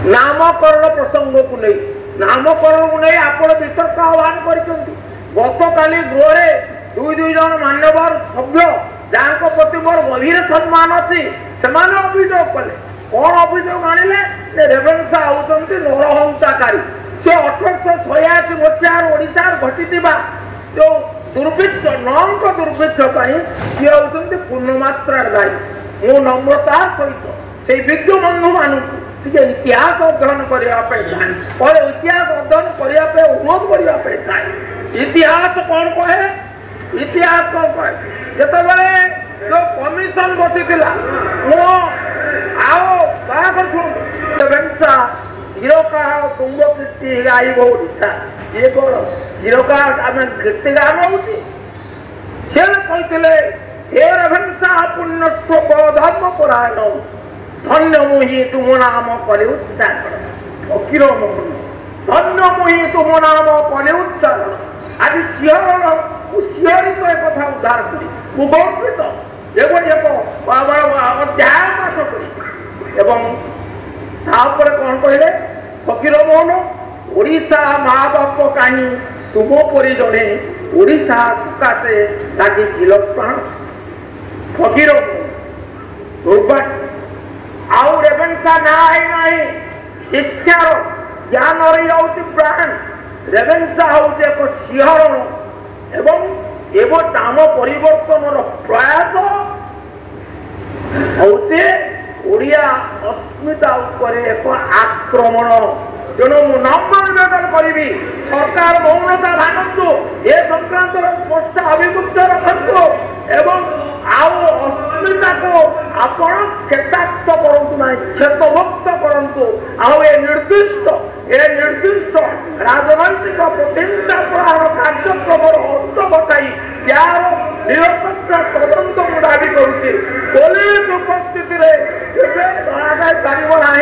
नामकरण प्रसंग को नहीं नामकरण को नहीं आप वितर्क आह्वान कर गत काली गृह दुई दुई जन मान्यवर सभ्य जहाँ प्रति मोर गभीर सम्मान अच्छी से अभियोग कले कौन अभियोग आनिले रेवेन्सा होती नरहंताकारी से 1886 मसीहार ओडिशार घटी जो दुर्भिक्ष नंक दुर्भिक्ष सी होती पूर्णमात्रा दायी मो नम्रता सहित से विज्ञ बंधु मानू इतिहास अध्ययन करने इतिहास अध्ययन करने अनुरोध करने इतिहास कौन कहे इतिहास कौन कहे जिते जो कमिशन बसी रेवेन्सा चिरकाल तुंग कीर्ति गायब ओडिशा ये कौन चिरकाल आम कीर्ति गान होती कहते हे रेवेन्सा पुण्यश्लोक धर्म परायण धन्य मुहि तुम नाम कले उच्चारण फकीर मोहन धन्य मुहि तुम नाम कले उच्चारण आज सिंहरण सिंहरित एक कथा उद्धार करी गर्वित एवं एक अध्याय पाठ करी कौन कहले फकीर मोहन ओडिशा माँ बाप कहीं तुम परी जड़े ओडिशा सकाशे लगे प्राण फकीर दुर्भाग्य आउ रेवेन्सा ना नहीं शिक्षार ज्ञान रही प्राण रेवेन्सा हूँ एक सिंहरण एवं नाम परिवर्तन प्रयास होते ओडिया अस्मिता एक आक्रमण तेणु मु नम्र निवेदन करी सरकार मौनता भागतु ए संक्रांत स्पष्ट अभिमुख्य रखु एवं आउ अस्मिता को आपण क्षेत्राक्त करूँ ना क्षेत्रभुक्त करूँ आउ ए निर्दिष्ट राजनैतिक प्रतिहिंसा प्रहार कार्यक्रम अंत घटाई यार निरपेक्ष तदंत मु दाबी करुच्ची पुलिस उपस्थित पार ना